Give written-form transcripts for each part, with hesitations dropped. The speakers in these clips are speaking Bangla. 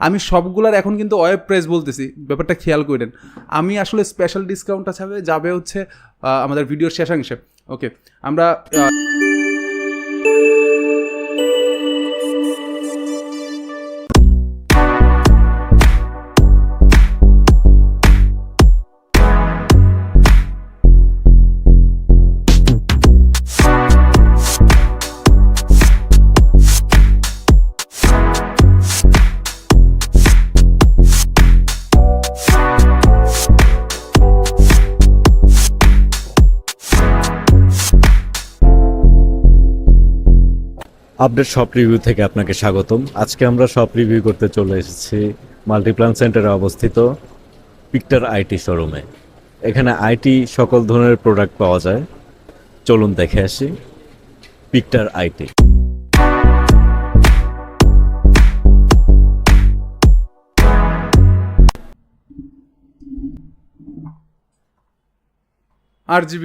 আমি সবগুলার এখন কিন্তু ওয়েব প্রাইস বলতেছি, ব্যাপারটা খেয়াল করেন। আমি আসলে স্পেশাল ডিসকাউন্ট যাবে হচ্ছে আমাদের ভিডিওর শেষাংশে। ওকে, আমরা আপডেট শপ রিভিউ থেকে আপনাকে স্বাগতম। আজকে আমরা শপ রিভিউ করতে চলে এসেছি মাল্টিপ্ল্যান সেন্টারে অবস্থিত পিকটার আইটি শোরুমে। এখানে আইটি সকল ধরনের প্রোডাক্ট পাওয়া যায়। চলুন দেখে আসি পিকটার আইটি। RGB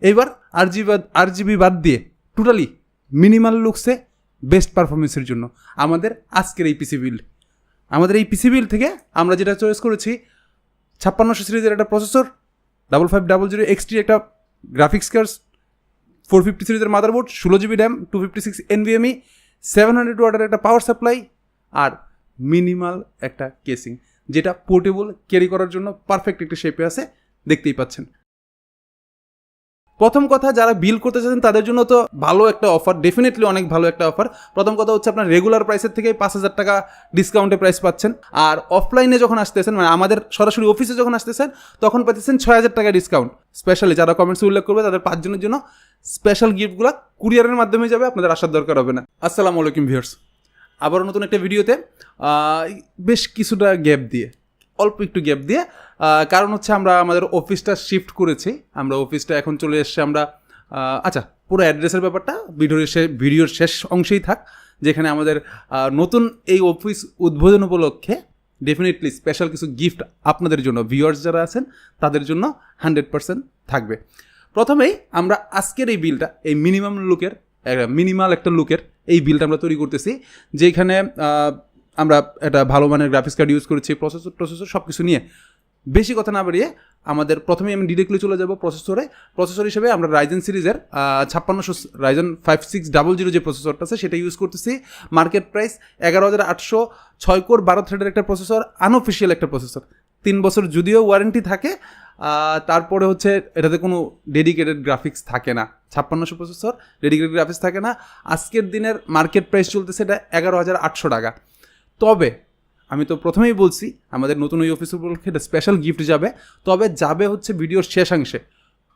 এইবার RGB বাদ দিয়ে টোটালি মিনিমাল লুকসে বেস্ট পারফরমেন্সের জন্য আমাদের আজকের এই পিসি বিল্ড। আমাদের এই পিসি বিল্ড থেকে আমরা যেটা চয়েস করেছি 5600 সিরিজের একটা প্রসেসর, 5500 XT একটা গ্রাফিক্স কার্ড, 450 সিরিজের মাদারবোর্ড, 16GB র্যাম, 256 NVMe, 700 ওয়াটের একটা পাওয়ার সাপ্লাই আর মিনিমাল একটা কেসিং, যেটা পোর্টেবল ক্যারি করার জন্য পারফেক্ট একটা শেপে আছে, দেখতেই পাচ্ছেন। প্রথম কথা, যারা বিল করতে চাচ্ছেন তাদের জন্য তো ভালো একটা অফার, ডেফিনেটলি অনেক ভালো একটা অফার। প্রথম কথা হচ্ছে আপনার রেগুলার প্রাইসের থেকে 5000 টাকা ডিসকাউন্টে প্রাইস পাচ্ছেন। আর অফলাইনে যখন আসতেছেন, মানে আমাদের সরাসরি অফিসে যখন আসতেছেন, তখন পাচ্ছেন 6000 টাকা ডিসকাউন্ট। স্পেশালি যারা কমেন্টসে উল্লেখ করবে তাদের 5 জনের জন্য স্পেশাল গিফটগুলো কুরিয়ারের মাধ্যমে যাবে, আপনাদের আসার দরকার হবে না। আসসালামু আলাইকুম ভিউয়ার্স, আবারও নতুন একটা ভিডিওতে বেশ কিছুটা অল্প একটু গ্যাপ দিয়ে কারণ হচ্ছে আমরা আমাদের অফিসটা শিফট করেছি। আমরা অফিসটা এখন চলে এসেছি আমরা আচ্ছা, পুরো অ্যাড্রেসের ব্যাপারটা ভিডিওর শেষ অংশেই থাক, যেখানে আমাদের নতুন এই অফিস উদ্বোধন উপলক্ষে ডেফিনেটলি স্পেশাল কিছু গিফট আপনাদের জন্য, ভিউয়ার্স যারা আছেন তাদের জন্য 100% থাকবে। প্রথমেই আমরা আজকের এই বিলটা, এই মিনিমাল একটা লুকের এই বিলটা আমরা তৈরি করতেছি, যেখানে আমরা একটা ভালো মানের গ্রাফিক্স কার্ড ইউজ করেছি, প্রসেসর সব কিছু নিয়ে। বেশি কথা না বাড়িয়ে আমাদের প্রথমেই আমি ডিরেক্টলি চলে যাব প্রসেসর হিসেবে আমরা রাইজেন সিরিজের 5600 রাইজেন 5600 যে প্রসেসরটা আছে সেটা ইউজ করতেছি। মার্কেট প্রাইস 11800, 6 কোর 12 থ্রেডের একটা প্রসেসর, আনঅফিসিয়াল একটা প্রসেসর, 3 বছর যদিও ওয়ারেন্টি থাকে, তারপরে হচ্ছে এটাতে কোনো ডেডিকেটেড গ্রাফিক্স থাকে না। 5600 প্রসেসর, ডেডিকেটেড গ্রাফিক্স থাকে না। আজকের দিনের মার্কেট প্রাইস চলতেছে এটা 11800 টাকা। তবে আমি তো প্রথমেই বলছি আমাদের নতুন ওই অফিস উপলক্ষে একটা স্পেশাল গিফট যাবে হচ্ছে ভিডিওর শেষাংশে।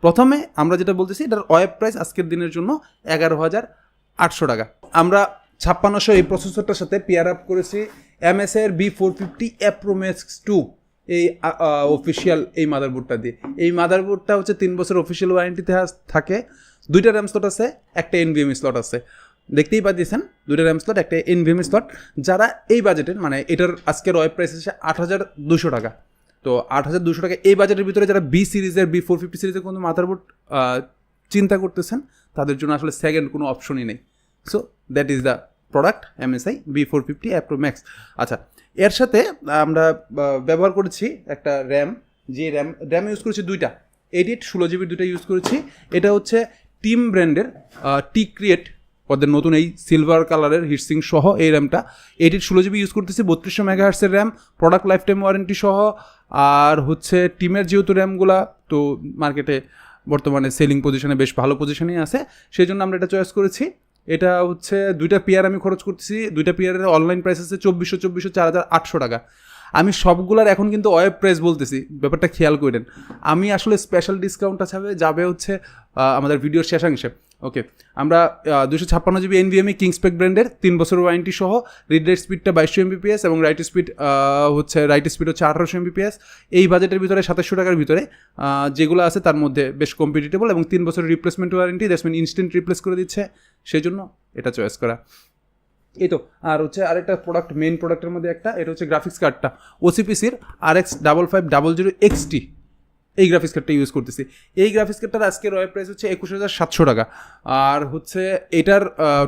প্রথমে আমরা যেটা বলতেছি এটার ওয়েব প্রাইস আজকের দিনের জন্য 11800 টাকা। আমরা 5600 এই প্রসেসরটার সাথে পেয়ার আপ করেছি MSI এর B450 Pro Max 2 এই অফিসিয়াল এই মাদারবোর্ডটা দিয়ে। এই মাদারবোর্ডটা হচ্ছে 3 বছর অফিসিয়াল ওয়ারেন্টিতে থাকে। 2টা র্যাম স্লট আছে, একটা NVMe স্লট আছে, দেখতেই পাচ্ছেন 2টা র্যাম স্লট, একটা NVMe স্লট। যারা এই বাজেটের, মানে এটার আজকের ওয়েব প্রাইস আছে 8200 টাকা, তো 8200 টাকা এই বাজেটের ভিতরে যারা B450 সিরিজের কোনো মাদারবোর্ড চিন্তা করতেছেন তাদের জন্য আসলে সেকেন্ড কোনো অপশনই নেই। So that is the product MSI B450 Pro Max। আচ্ছা, এর সাথে আমরা ব্যবহার করেছি একটা র্যাম, যে র্যাম ইউজ করেছি 2টা 88/16GB 2টা ইউজ করেছি। এটা হচ্ছে টিম ব্র্যান্ডের T-Create, ওদের নতুন এই সিলভার কালারের হিটসিং সহ এই র্যামটা 88/16GB ইউজ করতেছি, 3200 মেগাহার্টসের RAM, product lifetime warranty সহ। আর হচ্ছে টিমের যেহেতু র্যামগুলা তো মার্কেটে বর্তমানে সেলিং পজিশনে বেশ ভালো পজিশনেই আছে, সেই জন্য আমরা এটা চয়েস করেছি। এটা হচ্ছে 2টা পেয়ার আমি খরচ করতেছি, 2টা পেয়ারের অনলাইন প্রাইস আছে 2400 4800 টাকা। আমি সবগুলার এখন কিন্তু ওয়েব প্রাইস বলতেছি, ব্যাপারটা খেয়াল করেন। আমি আসলে স্পেশাল ডিসকাউন্টটা যাবে হচ্ছে আমাদের ভিডিওর শেষাংশে। ওকে, আমরা 256 জিবি NVMe কিংস্পেক ব্র্যান্ডের 3 বছর ওয়ারেন্টি সহ, রিড রাইট স্পিডটা 2200 Mbps এবং রাইট স্পিড হচ্ছে 1800 Mbps। এই বাজেটের ভিতরে 2700 টাকার ভিতরে যেগুলো আছে তার মধ্যে বেশ কম্পিটিটেবল এবং 3 বছরের replacement warranty, that's mean instant replace করে দিচ্ছে, সেই জন্য এটা চয়েস করা। এই তো। আর হচ্ছে আরেকটা প্রোডাক্ট, মেইন প্রোডাক্টের মধ্যে একটা, এটা হচ্ছে গ্রাফিক্স কার্ডটা OCPCর RX 5500 XT, এই গ্রাফিক্স কার্ডটা ইউজ করতেছি। এই গ্রাফিক্স কার্ডটার আজকের ওয়েব প্রাইস হচ্ছে 21,700 টাকা। আর হচ্ছে এটার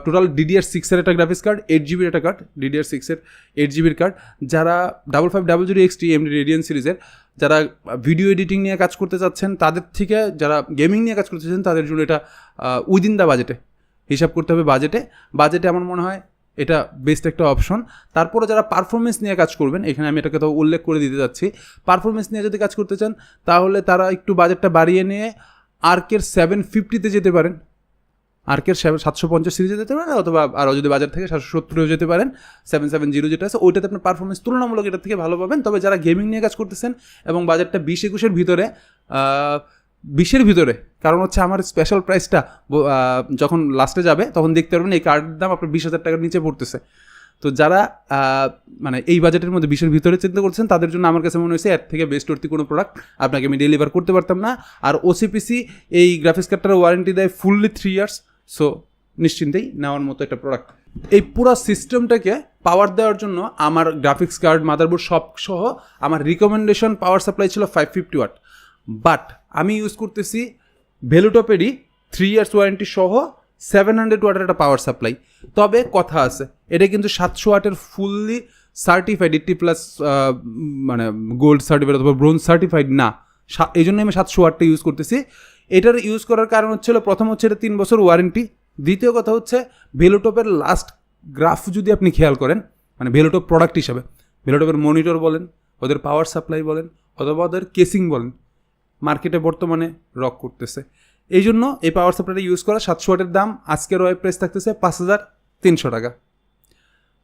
টোটাল DDR6 এর একটা গ্রাফিক্স কার্ড, 8GB একটা কার্ড, DDR6 এর 8GB কার্ড। যারা 5500 XT AMD Radeon সিরিজের, যারা ভিডিও এডিটিং নিয়ে কাজ করতে চাচ্ছেন তাদের থেকে, যারা গেমিং নিয়ে কাজ করতে চাচ্ছেন তাদের জন্য এটা উইদিন দ্য বাজেটে, হিসাব করতে হবে বাজেটে আমার মনে হয় এটা বেস্ট একটা অপশন। তারপরে যারা পারফরমেন্স নিয়ে কাজ করবেন, এখানে আমি এটাকে তো উল্লেখ করে দিতে যাচ্ছি, পারফরমেন্স নিয়ে যদি কাজ করতে চান তাহলে তারা একটু বাজেটটা বাড়িয়ে নিয়ে আর্কের 750-তে যেতে পারেন, আর্কের 750 সিরিজে যেতে পারেন, অথবা আরও যদি বাজার থেকে 770-এও যেতে পারেন। 770 যেটা আছে ওইটাতে আপনার পারফরমেন্স তুলনামূলক এটার থেকে ভালো পাবেন। তবে যারা গেমিং নিয়ে কাজ করতেছেন এবং বাজারটা 20-21-এর ভিতরে, 20-এর ভিতরে, কারণ হচ্ছে আমার স্পেশাল প্রাইসটা যখন লাস্টে যাবে তখন দেখতে পারবেন এই কার্ডের দাম আপনার 20,000 টাকার নিচে পড়তেছে। তো যারা মানে এই বাজেটের মধ্যে 20-এর ভিতরে চিন্তা করছেন তাদের জন্য আমার কাছে মনে হয়েছে এর থেকে বেস্ট অর্থী কোনো প্রোডাক্ট আপনাকে আমি ডেলিভার করতে পারতাম না। আর OCPC এই গ্রাফিক্স কার্ডটার ওয়ারেন্টি দেয় ফুললি 3 ইয়ার্স, সো নিশ্চিন্তেই নেওয়ার মতো একটা প্রোডাক্ট। এই পুরো সিস্টেমটাকে পাওয়ার দেওয়ার জন্য আমার গ্রাফিক্স কার্ড, মাদারবোর্ড সব সহ আমার রিকমেন্ডেশন পাওয়ার সাপ্লাই ছিল 550 ওয়াট, বাট আমি ইউজ করতেছি ভেলুটপেরই 3 ইয়ার্স ওয়ারেন্টি সহ 700 ওয়াটের একটা পাওয়ার সাপ্লাই। তবে কথা আছে, এটা কিন্তু 700 ওয়াটের ফুললি সার্টিফাইড 80+ মানে গোল্ড সার্টিফাইড অথবা ব্রোঞ্জ সার্টিফাইড না, এই জন্য আমি 700 ওয়াটটা ইউজ করতেছি। এটার ইউজ করার কারণ হচ্ছিল, প্রথম হচ্ছে এটা 3 বছর ওয়ারেন্টি, দ্বিতীয় কথা হচ্ছে ভেলুটপের লাস্ট গ্রাফ যদি আপনি খেয়াল করেন, মানে ভেলুটপ প্রোডাক্ট হিসাবে, ভেলুটপের মনিটর বলেন, ওদের পাওয়ার সাপ্লাই বলেন, অথবা ওদের কেসিং বলেন, মার্কেটে বর্তমানে রক করতেছে। এই জন্য এই পাওয়ার সাপ্লাইটা ইউজ করা। 700 ওয়াটের দাম আজকের ওয়েব প্রাইস থাকতেছে 5,300 টাকা।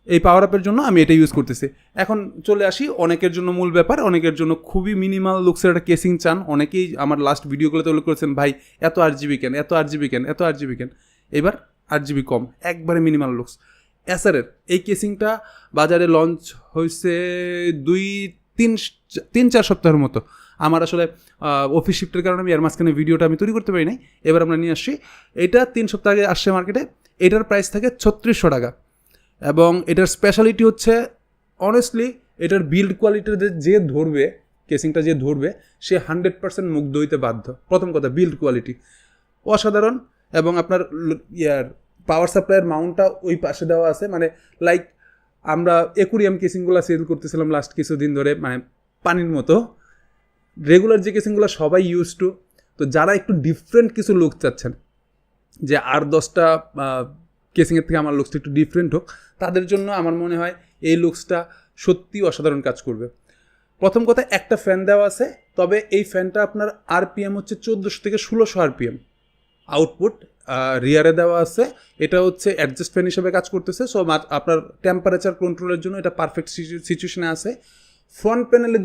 এই পাওয়ার আপের জন্য আমি এটা ইউজ করতেছি। এখন চলে আসি অনেকের জন্য মূল ব্যাপার, অনেকের জন্য খুবই মিনিমাল লুকসের একটা কেসিং চান। অনেকেই আমার লাস্ট ভিডিওগুলোতে উল্লেখ করেছেন, ভাই এত 8GB কেন, এত 8GB কেন, এত 8GB কেন। এবার 8GB কম, একবারে মিনিমাল লুকস। এসারের এই কেসিংটা বাজারে লঞ্চ হয়েছে 3-4 সপ্তাহের মতো। আমার আসলে অফিস শিফটের কারণে আমি এর মাঝখানে ভিডিওটা আমি তৈরি করতে পারি নাই, এবার আমরা নিয়ে আসছি। এটা 3 সপ্তাহ আগে আসছে মার্কেটে। এটার প্রাইস থাকে 3600 টাকা এবং এটার স্পেশালিটি হচ্ছে, অনেস্টলি এটার বিল্ড কোয়ালিটিতে যে ধরবে, কেসিংটা যে ধরবে সে 100% মুগ্ধ হইতে বাধ্য। প্রথম কথা, বিল্ড কোয়ালিটি অসাধারণ এবং আপনার পাওয়ার সাপ্লাইয়ের মাউন্টটা ওই পাশে দেওয়া আছে, মানে লাইক আমরা অ্যাকুরিয়াম কেসিংগুলো সেল করতেছিলাম লাস্ট কিছুদিন ধরে, মানে পানির মতো। রেগুলার যে কেসিংগুলো সবাই ইউজ টু, তো যারা একটু ডিফারেন্ট কিছু লুক চাচ্ছেন, যে আর 10টা কেসিংয়ের থেকে আমার লুকসটা একটু ডিফারেন্ট হোক, তাদের জন্য আমার মনে হয় এই লুকসটা সত্যি অসাধারণ কাজ করবে। প্রথম কথা, একটা ফ্যান দেওয়া আছে, তবে এই ফ্যানটা আপনার RPM হচ্ছে 1400 থেকে 1600 RPM আউটপুট রিয়ারে দেওয়া আছে। এটা হচ্ছে অ্যাডজাস্ট ফ্যান হিসেবে কাজ করতেছে, সো আপনার টেম্পারেচার কন্ট্রোলের জন্য এটা পারফেক্ট সিচুয়েশনে আছে। ফ্রন্ট প্যানেলের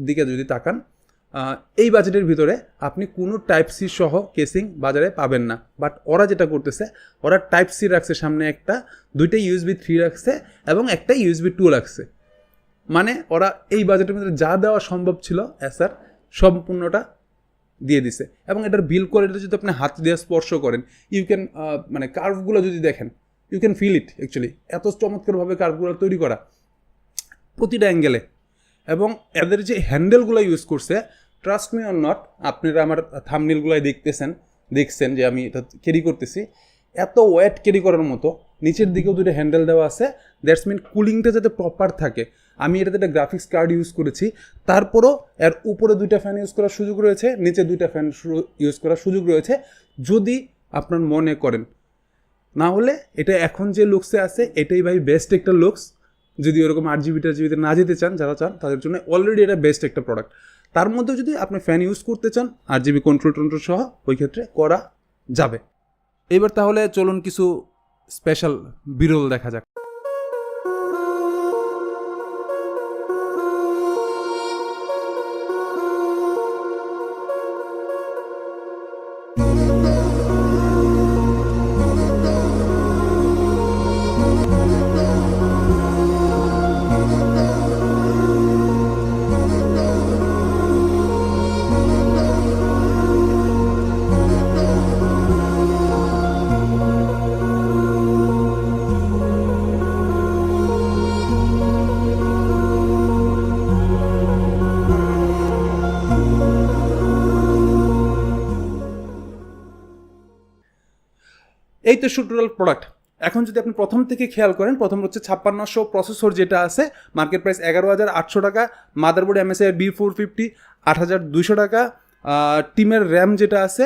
দিকে যদি তাকান, এই বাজেটের ভিতরে আপনি কোনো টাইপ সি সহ কেসিং বাজারে পাবেন না, বাট ওরা যেটা করতেছে, ওরা টাইপ সি রাখছে সামনে একটা, 2টা USB 3 রাখছে এবং একটা USB 2 রাখছে। মানে ওরা এই বাজেটের ভিতরে যা দেওয়া সম্ভব ছিল এসার সম্পূর্ণটা দিয়ে দিছে। এবং এটার বিল্ড কোয়ালিটি যদি আপনি হাত দিয়ে স্পর্শ করেন, ইউ ক্যান, মানে কার্ভগুলো যদি দেখেন, you can feel it actually. এত চমৎকারভাবে কার্ভগুলো তৈরি করা প্রতিটা অ্যাঙ্গেলে। এবং এদের যে হ্যান্ডেলগুলো ইউজ করছে, ট্রাস্ট মি অর নট, আপনারা আমার থাম্বনেলগুলোয় দেখছেন যে আমি এটা ক্যারি করতেছি, এত ওয়েট ক্যারি করার মতো। নিচের দিকেও 2টা হ্যান্ডেল দেওয়া আছে, দ্যাটস মিন কুলিংটা যাতে প্রপার থাকে। আমি এটাতে একটা গ্রাফিক্স কার্ড ইউজ করেছি, তারপরও এর উপরে 2টা ফ্যান ইউজ করার সুযোগ রয়েছে, নিচে 2টা ফ্যান ইউজ করার সুযোগ রয়েছে যদি আপনার মনে করেন। না হলে এটা এখন যে লুকসে আছে এটাই ভাই বেস্ট একটা লুকস। যদি ওরকম 8GB না যেতে চান, যারা চান তাদের জন্য অলরেডি এটা বেস্ট একটা প্রোডাক্ট। তার মধ্যে যদি আপনি ফ্যান ইউজ করতে চান 8GB কন্ট্রোল সহ, ওই ক্ষেত্রে করা যাবে। এবার তাহলে চলুন কিছু স্পেশাল বিরল দেখা যাক। এই তো টোটাল প্রোডাক্ট। এখন যদি আপনি প্রথম থেকে খেয়াল করেন, প্রথম হচ্ছে 5600 প্রসেসর যেটা আছে, মার্কেট প্রাইস 11,800 টাকা। মাদারবোর্ড MSI B450 8,200 টাকা। টিমের র্যাম যেটা আছে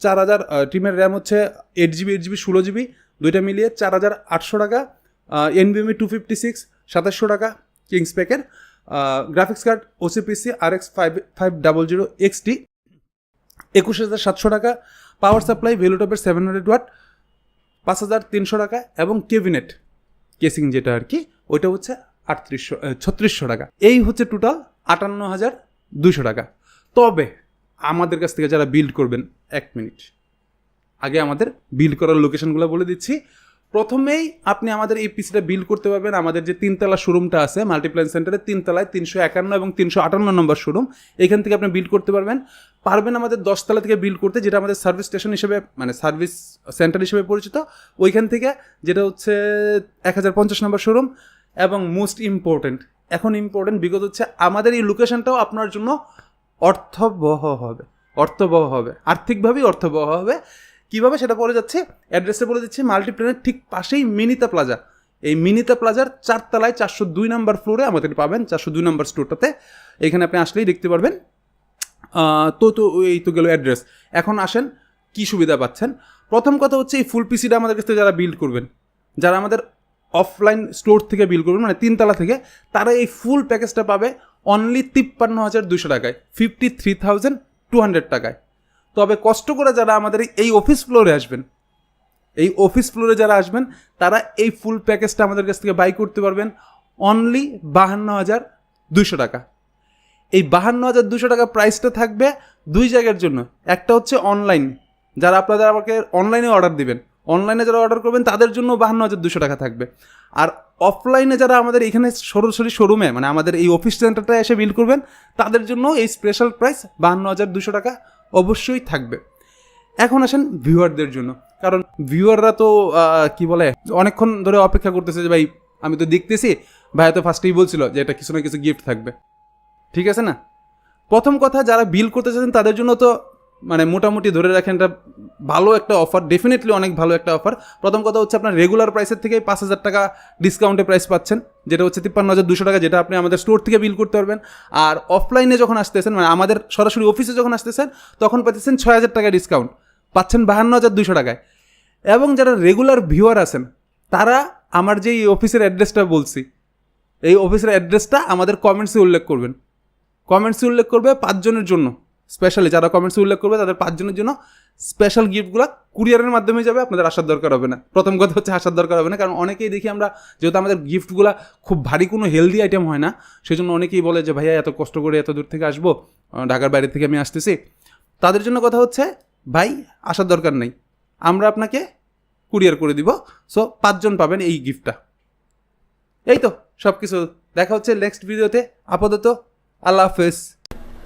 4,000, টিমের র্যাম হচ্ছে 8GB 8GB 16GB দুইটা মিলিয়ে 4,800 টাকা। NVMe 256 2700 টাকা কিংস প্যাকের। Graphics card OCPC RX 5500 XT 21,700 টাকা। পাওয়ার সাপ্লাই ভেলুটপের 700 ওয়াট 5,300 টাকা। এবং কেবিনেট কেসিং যেটা আর কি, ওইটা হচ্ছে 3600 টাকা। এই হচ্ছে টোটাল 58,200 টাকা। তবে আমাদের কাছ থেকে যারা বিল্ড করবেন, 1 মিনিট আগে আমাদের বিল্ড করার লোকেশনগুলো বলে দিচ্ছি। প্রথমেই আপনি আমাদের এই পিসিটা বিল্ড করতে পারবেন আমাদের যে 3তলা শোরুমটা আছে মাল্টিপ্ল্যান সেন্টারের 3তলায় 351 এবং 358 নম্বর শোরুম, এখান থেকে আপনি বিল্ড করতে পারবেন আমাদের 10তলা থেকে বিল্ড করতে, যেটা আমাদের সার্ভিস স্টেশন হিসেবে মানে সার্ভিস সেন্টার হিসেবে পরিচিত, ওইখান থেকে যেটা হচ্ছে 1050 নম্বর শোরুম। এবং মোস্ট ইম্পর্টেন্ট বিকজ হচ্ছে আমাদের এই লোকেশনটাও আপনার জন্য অর্থবহ হবে, আর্থিকভাবেই অর্থবহ হবে। কীভাবে সেটা পরে যাচ্ছে, অ্যাড্রেসে বলে দিচ্ছি। মাল্টিপ্ল্যানের ঠিক পাশেই মিনিতা প্লাজা, এই মিনিতা প্লাজার 4তলায় 402 নম্বর ফ্লোরে আমাদের পাবেন, 402 নম্বর স্টোরটাতে। এখানে আপনি আসলেই দেখতে পারবেন। তো এই তো গেল অ্যাড্রেস। এখন আসেন কি সুবিধা পাচ্ছেন। প্রথম কথা হচ্ছে এই ফুল পিসিটা আমাদের কাছ থেকে যারা বিল্ড করবেন, যারা আমাদের অফলাইন স্টোর থেকে বিল্ড করবেন মানে 3তলা থেকে, তারা এই ফুল প্যাকেজটা পাবে অনলি 53,200 টাকায়, 53,200 টাকায়। তবে কষ্ট করে যারা আমাদের এই অফিস ফ্লোরে আসবেন, তারা এই ফুল প্যাকেজটা আমাদের কাছ থেকে বাই করতে পারবেন অনলি 52,200 টাকা। এই 52,200 টাকা প্রাইসটা থাকবে দুই জায়গার জন্য। একটা হচ্ছে অনলাইন, যারা আপনারা আমাকে অনলাইনে অর্ডার দিবেন, অনলাইনে যারা অর্ডার করবেন তাদের জন্য 52,200 টাকা থাকবে। আর অফলাইনে যারা আমাদের এখানে সরাসরি শোরুমে মানে আমাদের এই অফিস সেন্টারটা এসে বিল করবেন, তাদের জন্য এই স্পেশাল প্রাইস 52,200 টাকা অবশ্যই থাকবে। এখন আসেন ভিউয়ারদের জন্য, কারণ ভিউয়াররা তো কি বলে অনেকক্ষণ ধরে অপেক্ষা করতেছে যে ভাই আমি তো দেখতেছি, ভাই তো ফার্স্টেই বলছিল যে এটা কিছু না কিছু গিফট থাকবে, ঠিক আছে না। প্রথম কথা, যারা বিল করতে চাচ্ছেন তাদের জন্য তো মানে মোটামুটি ধরে রাখেন এটা ভালো একটা অফার, ডেফিনেটলি অনেক ভালো একটা অফার। প্রথম কথা হচ্ছে আপনার রেগুলার প্রাইসের থেকে 5,000 টাকা ডিসকাউন্টে প্রাইস পাচ্ছেন, যেটা হচ্ছে 53,200 টাকা, যেটা আপনি আমাদের স্টোর থেকে বিল করতে পারবেন। আর অফলাইনে যখন আসতেছেন মানে আমাদের সরাসরি অফিসে যখন আসতেছেন, তখন পাচ্ছেন 6,000 টাকা ডিসকাউন্ট, পাচ্ছেন 52,200 টাকায়। এবং যারা রেগুলার ভিউয়ার আছেন, তারা আমার যে এই অফিসের অ্যাড্রেসটা বলছি, এই অফিসের অ্যাড্রেসটা আমাদের কমেন্টসে উল্লেখ করবেন। কমেন্টসে উল্লেখ করবে 5 জনের জন্য স্পেশালি, যারা কমেন্টসে উল্লেখ করবে তাদের 5 জনের জন্য স্পেশাল গিফটগুলো কুরিয়ারের মাধ্যমে যাবে, আপনাদের আসার দরকার হবে না। প্রথম কথা হচ্ছে আসার দরকার হবে না, কারণ অনেকেই দেখি আমরা, যেহেতু আমাদের গিফটগুলো খুব ভারী কোনো হেলদি আইটেম হয় না, সেই জন্য অনেকেই বলে যে ভাইয়া এত কষ্ট করে এত দূর থেকে আসবো, ঢাকার বাইরে থেকে আমি আসতেছি। তাদের জন্য কথা হচ্ছে ভাই আসার দরকার নেই, আমরা আপনাকে কুরিয়ার করে দিব। সো 5 জন পাবেন এই গিফটটা। এই তো সব কিছু, দেখা হচ্ছে নেক্সট ভিডিওতে। আপাতত আল্লাহ হাফেজ।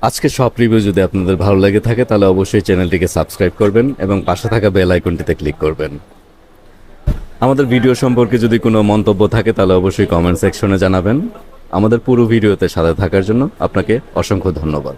আজকে সব রিভিউ যদি আপনাদের ভালো লেগে থাকে তাহলে অবশ্যই চ্যানেলটিকে সাবস্ক্রাইব করবেন এবং পাশে থাকা বেল আইকনটিতে ক্লিক করবেন। আমাদের ভিডিও সম্পর্কে যদি কোনো মন্তব্য থাকে তাহলে অবশ্যই কমেন্ট সেকশনে জানাবেন। আমাদের পুরো ভিডিওতে সাথে থাকার জন্য আপনাকে অসংখ্য ধন্যবাদ।